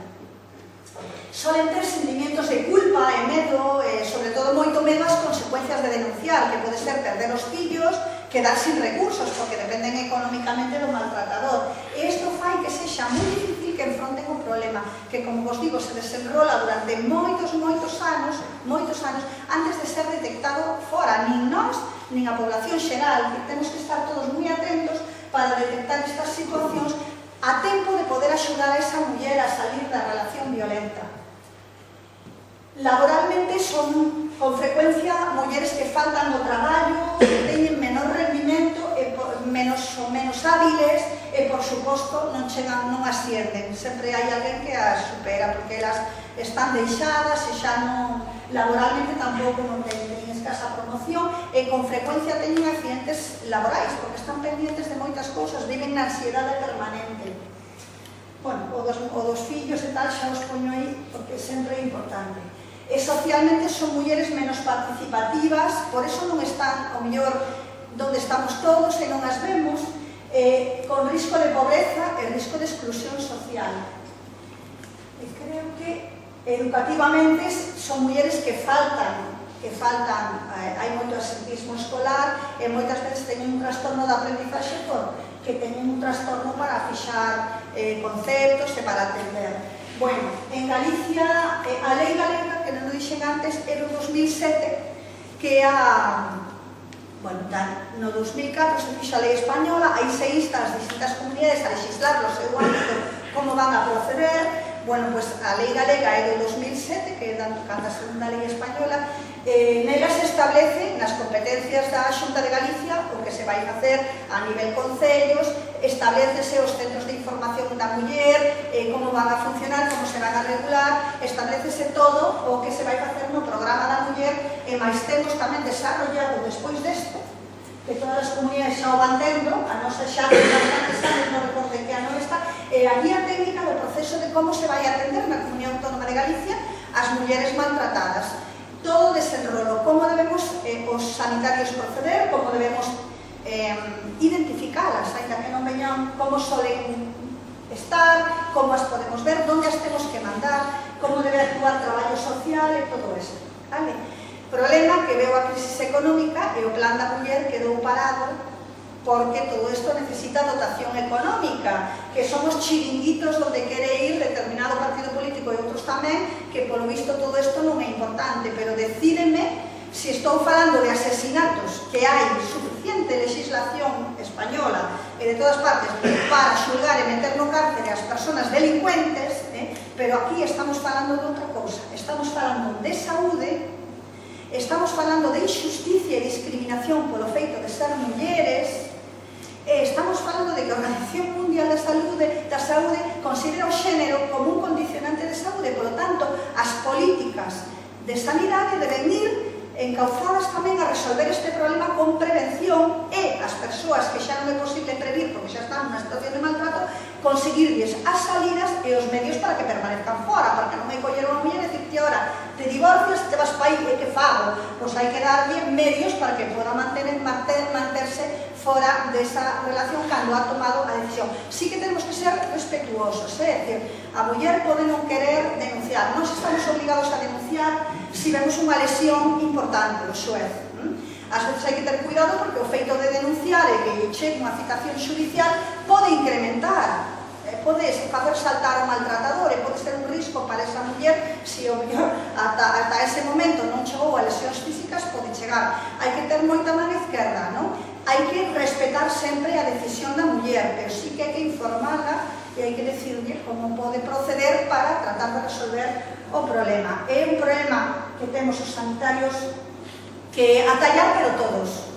Solen ter sentimientos de culpa e medo, sobre todo moito medo ás consecuencias de denunciar, que pode ser perder os fillos, quedar sin recursos, porque dependen económicamente do maltratador. E isto fai que sexa moi difícil que enfronten o problema, que, como vos digo, se desenrola durante moitos anos, antes de ser detectado fora, nin nós, nin a población xeral, que temos que estar todos moi atentos para detectar estas situacións a tempo de poder axudar a esa muller a salir da relación violenta. Laboralmente son con frecuencia mulleres que faltan ao traballo, que teñen menor rendimento, son menos hábiles e, por suposto, non ascienden. Sempre hai alguén que as supera, porque elas están deixadas e xa non, laboralmente tampouco non teñen escasa promoción e con frecuencia teñen accidentes laborais, porque están pendientes de moitas cousas, viven na ansiedade permanente. Bueno, o dos fillos e tal xa os poño aí porque sempre é importante. E socialmente son mulleres menos participativas, por eso non están, ao mellor, donde estamos todos e non as vemos, con risco de pobreza e risco de exclusión social. E creo que educativamente son mulleres que faltan, hai moito absentismo escolar e moitas veces teñen un trastorno de aprendizaxe que teñen un trastorno para fixar conceptos e para atender. Bueno, en Galicia, a lei galega, que non o dixen antes, era o 2007, que bueno, no 2004 se fixa a lei española, aí se insta as distintas comunidades a legislar no seu ámbito como van a proceder. Bueno, pues a lei galega é do 2007, que é cando a segunda lei española, nela se establece nas competencias da Xunta de Galicia o que se vai facer a nivel concellos, establecese os centros de información da muller, como van a funcionar, como se van a regular, establecese todo o que se vai facer no programa da muller, e máis temos tamén desarrollado despois desto, que todas as comunidades xa o van tendo, a nosa xa ten bastantes anos, non recordo que ano está, a guía técnica do proceso de como se vai atender na Comunidade Autónoma de Galicia as mulleres maltratadas. Todo desenrolo, como debemos os sanitarios proceder, como debemos identificalas, ainda que non veñan como solen estar, como as podemos ver, onde as temos que mandar, como debe actuar traballo social e todo eso. Problema que veo a crisis económica e o plan da muller quedou parado porque todo isto necesita dotación económica, que son os chiringuitos onde quere ir determinado partido político e outros tamén, que polo visto todo isto non é importante, pero decídeme se estou falando de asesinatos, que hai suficiente legislación española e de todas partes para xulgar e meter no cárcere as persoas delincuentes, pero aquí estamos falando de outra cousa, estamos falando de saúde, estamos falando de injusticia e discriminación polo feito de ser mulleres, estamos falando de que a Organización Mundial da Saúde considera o xénero como un condicionante de saúde, polo tanto, as políticas de sanidade deben ir encauzadas tamén a resolver este problema con prevención e as persoas que xa non é posible previr porque xa están nunha situación de maltrato, conseguirles as salidas e os medios para que permanezcan fora, porque non hai coller unha muller e dicirte, ora, te divorcias, te vas para aí, e que fago? Pois hai que darlle medios para que poda manterse fora desa relación cando ha tomado a decisión. Sí que tenemos que ser respetuosos, é dicir, a muller pode non querer denunciar, non estamos obligados a denunciar se vemos unha lesión importante do xuez. Ás veces hai que ter cuidado porque o feito de denunciar e que chegue unha citación xudicial pode incrementar, pode facer saltar o maltratador e pode ser un risco para esa muller se o mellor ata ese momento non chegou a lesións físicas, pode chegar. Hai que ter moita man esquerda, non? Hai que respetar sempre a decisión da muller, pero sí que hai que informarla e hai que decirle como pode proceder para tratar de resolver o problema. É un problema que temos os sanitarios que atallar, pero todos.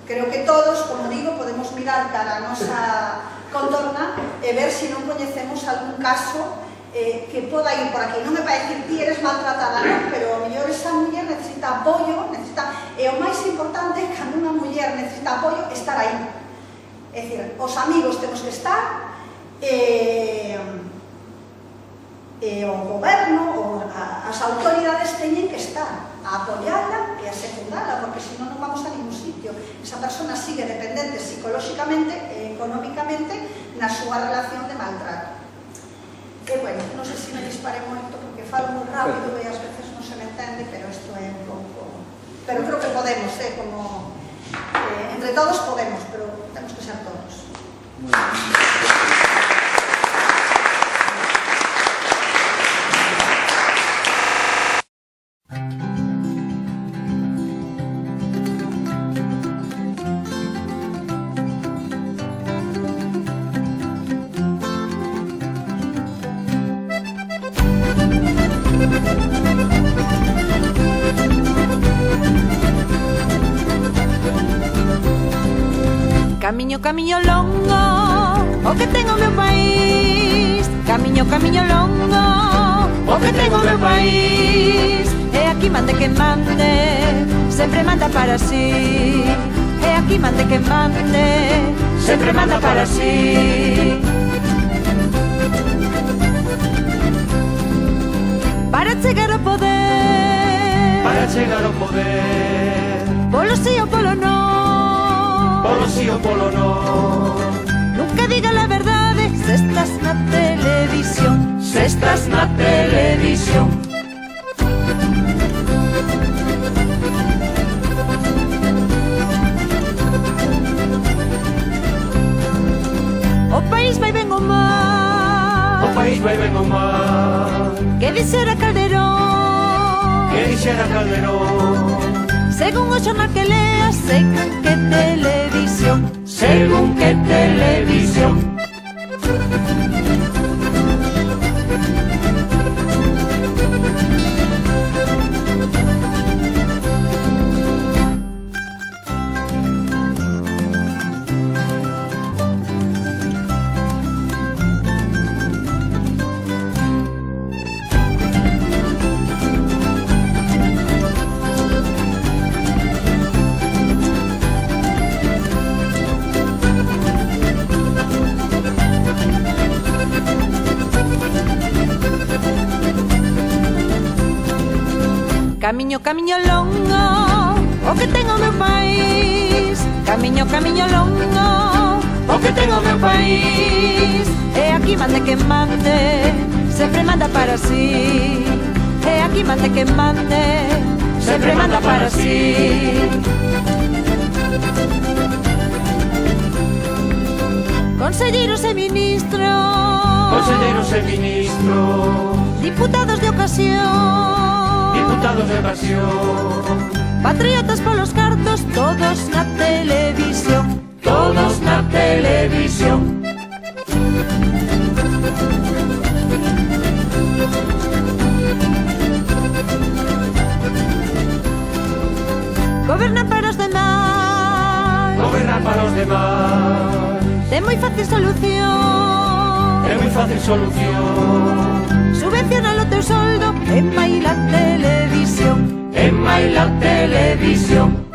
Creo que todos, como digo, podemos mirar cara a nosa contorna e ver se non coñecemos algún caso que poda ir por aquí. Non me vai dicir, ti eres maltratada, non, pero ao mellor esa muller necesita apoio, e o máis importante é que cando unha muller necesita apoio, estar aí. É dicir, os amigos temos que estar, e o goberno, as autoridades teñen que estar a apoiarla e a secundarla, porque senón non vamos a ningún sitio. Esa persona sigue dependente psicolóxicamente e económicamente na súa relación de maltrato. E, bueno, non sei se me disparé moito porque falo moi rápido e ás veces non se me entende, pero isto é un pouco... Pero creo que podemos, como... entre todos podemos, pero temos que ser todos. Muy bien. Camiño, camiño longo, o que ten o meu país. Camiño, camiño longo, o que ten o meu país. E aquí mande que mande, sempre manda para si. E aquí mande que mande, sempre manda para si. Para chegar ao poder, para chegar ao poder, polo sí ou polo non, polo sí ou polo non. Nunca diga la verdade se estás na televisión, Se estás na televisión. o país vai ben ou mal. O país vai ben ou mal. Que dixera Calderón, Que dixera Calderón. según o xornal que leas, según que televisión, Según que televisión. Camiño, camiño longo, o que ten o meu país. Camiño, camiño longo, O que ten o meu país. e aquí mande que mande, sempre manda para si. E aquí mande que mande, sempre manda para si. conselleiros e ministros, conselleiros e ministros, diputados de ocasión, diputados de ocasión, patriotas polos cartos, todos na televisión, todos na televisión. gobernan para os demais, Gobernar para os demais ten moi fácil solución, é moi fácil solución. subvenciona o teu soldo, e maila televisión. En Maila Televisión.